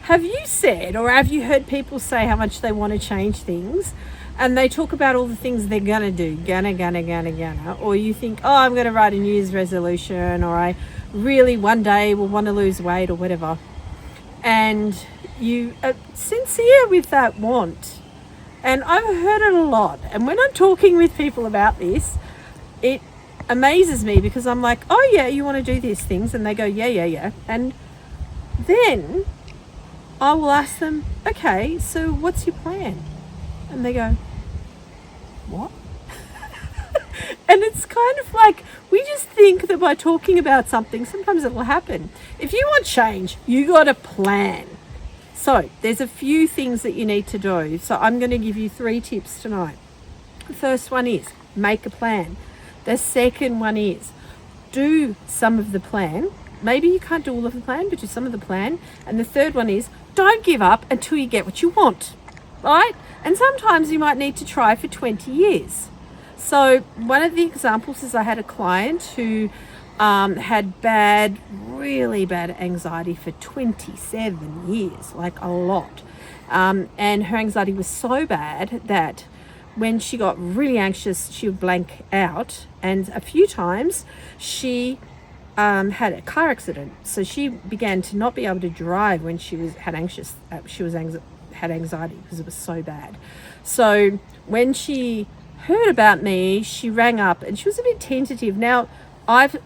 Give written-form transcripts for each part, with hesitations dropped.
have you said, or have you heard people say how much they want to change things, and they talk about all the things they're gonna do, gonna, or you think, oh, I'm gonna write a New Year's resolution, or I really one day will want to lose weight or whatever, and you are sincere with that want. And I've heard it a lot, and when I'm talking with people about this, it amazes me, because I'm like, oh yeah, you want to do these things, and they go, yeah, and then I will ask them, okay, so what's your plan? And they go, what? And it's kind of like, we just think that by talking about something, sometimes it will happen. If you want change, you got a plan. So there's a few things that you need to do. So I'm going to give you 3 tips tonight. The first one is make a plan. The second one is do some of the plan. Maybe you can't do all of the plan, but do some of the plan. And the third one is don't give up until you get what you want, right? And sometimes you might need to try for 20 years. So one of the examples is I had a client who had really bad anxiety for 27 years, like a lot. And her anxiety was so bad that when she got really anxious, she would blank out. And a few times she had a car accident. So she began to not be able to drive when she had anxiety because it was so bad. So when she heard about me, she rang up and she was a bit tentative. Now, I've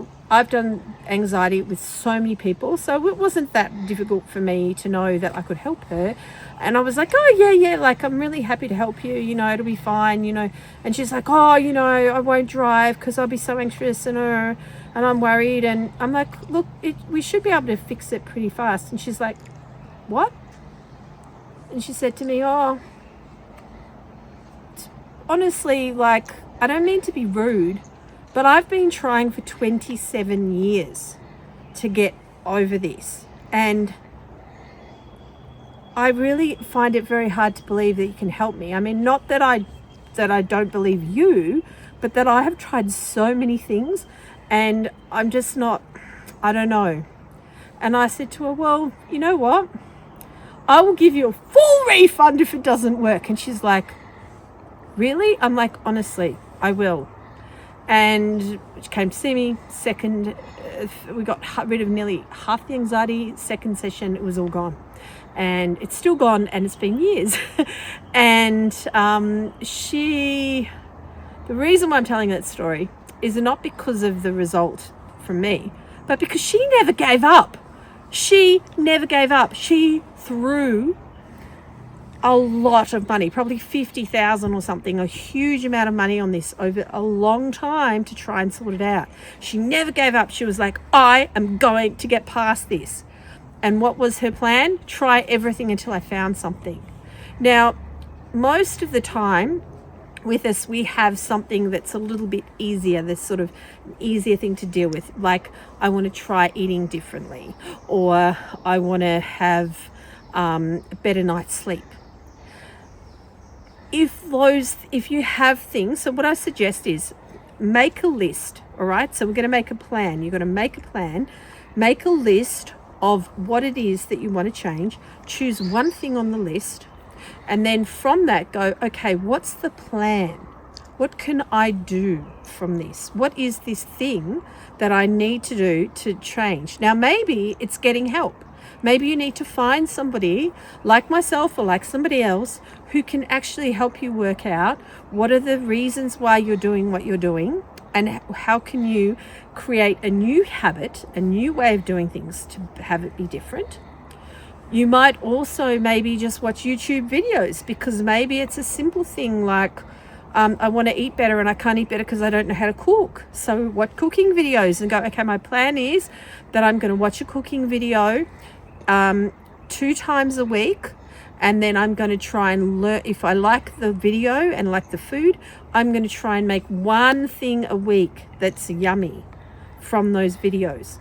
done anxiety with so many people, so it wasn't that difficult for me to know that I could help her. And I was like, oh yeah, like I'm really happy to help you, it'll be fine, And she's like, oh, I won't drive because I'll be so anxious and I'm worried. And I'm like, look, we should be able to fix it pretty fast. And she's like, what? And she said to me, oh, honestly, like, I don't mean to be rude, but I've been trying for 27 years to get over this. And I really find it very hard to believe that you can help me. I mean, not that I don't believe you, but that I have tried so many things and I'm just not, I don't know. And I said to her, well, you know what? I will give you a full refund if it doesn't work. And she's like, really? I'm like, honestly, I will. And she came to see me. Second, we got rid of nearly half the anxiety. Second session, it was all gone. And it's still gone, and it's been years. And the reason why I'm telling that story is not because of the result from me, but because she never gave up. She never gave up. She threw a lot of money, probably 50,000 or something, a huge amount of money on this over a long time to try and sort it out. She never gave up. She was like, I am going to get past this. And what was her plan? Try everything until I found something. Now, most of the time with us, we have something that's a little bit easier, this sort of easier thing to deal with. Like, I want to try eating differently, or I want to have a better night's sleep. If you have things, so what I suggest is make a list, all right? So we're going to make a plan. You're going to make a plan, make a list of what it is that you want to change, choose one thing on the list, and then from that go, okay, what's the plan? What can I do from this? What is this thing that I need to do to change? Now, maybe it's getting help. Maybe you need to find somebody like myself or like somebody else who can actually help you work out what are the reasons why you're doing what you're doing, and how can you create a new habit, a new way of doing things to have it be different. You might also maybe just watch YouTube videos, because maybe it's a simple thing like, I want to eat better and I can't eat better because I don't know how to cook. So watch cooking videos and go, okay, my plan is that I'm going to watch a cooking video 2 times a week, and then I'm going to try and learn. If I like the video and like the food, I'm going to try and make one thing a week that's yummy from those videos.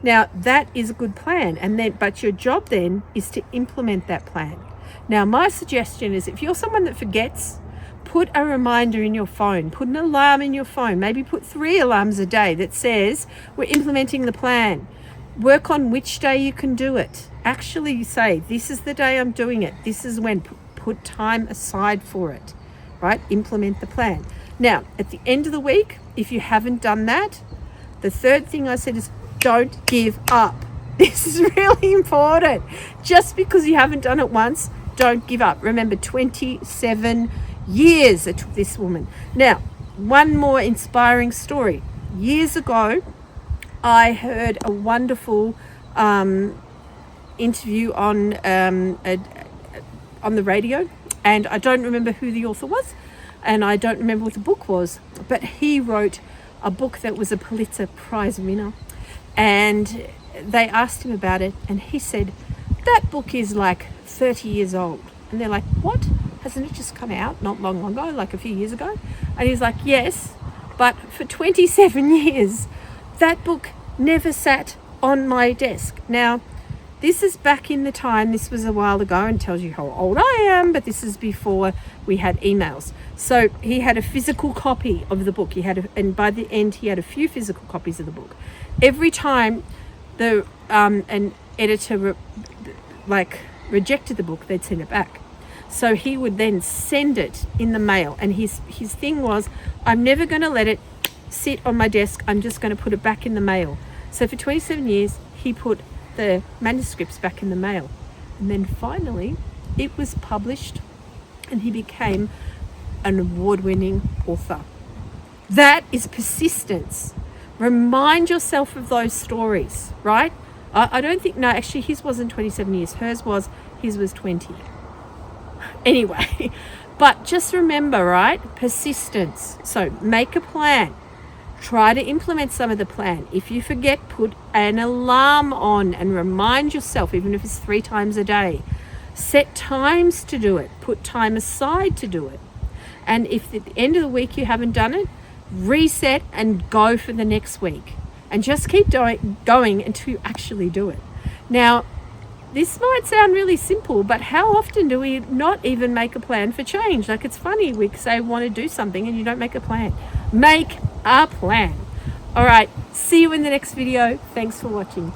Now, that is a good plan, but your job then is to implement that plan. Now, my suggestion is, if you're someone that forgets, put a reminder in your phone, put an alarm in your phone, maybe put 3 alarms a day that says, we're implementing the plan. Work on which day you can do it. Actually say, this is the day I'm doing it. This is when. Put time aside for it, right? Implement the plan. Now, at the end of the week, if you haven't done that, the third thing I said is don't give up. This is really important. Just because you haven't done it once, don't give up. Remember, 27 years it took this woman. Now, one more inspiring story. Years ago, I heard a wonderful interview on the radio, and I don't remember who the author was, and I don't remember what the book was, but he wrote a book that was a Pulitzer Prize winner, and they asked him about it, and he said, that book is like 30 years old. And they're like, what? Hasn't it just come out not long ago, like a few years ago? And he's like, yes, but for 27 years, that book never sat on my desk. Now, this is back in the time, this was a while ago, and tells you how old I am, but this is before we had emails. So he had a physical copy of the book. And by the end, he had a few physical copies of the book. Every time an editor rejected the book, they'd send it back. So he would then send it in the mail. And his thing was, I'm never going to let it sit on my desk. I'm just going to put it back in the mail. So for 27 years, he put the manuscripts back in the mail. And then finally, it was published and he became an award-winning author. That is persistence. Remind yourself of those stories, right? I don't think, no, actually his wasn't 27 years. His was 20. Anyway, but just remember, right? Persistence. So make a plan. Try to implement some of the plan. If you forget, put an alarm on and remind yourself, even if it's 3 times a day. Set times to do it. Put time aside to do it. And if at the end of the week you haven't done it, reset and go for the next week. And just keep going until you actually do it. Now, this might sound really simple, but how often do we not even make a plan for change? Like, it's funny, we say we want to do something and you don't make a plan. Make a plan. All right, see you in the next video. Thanks for watching.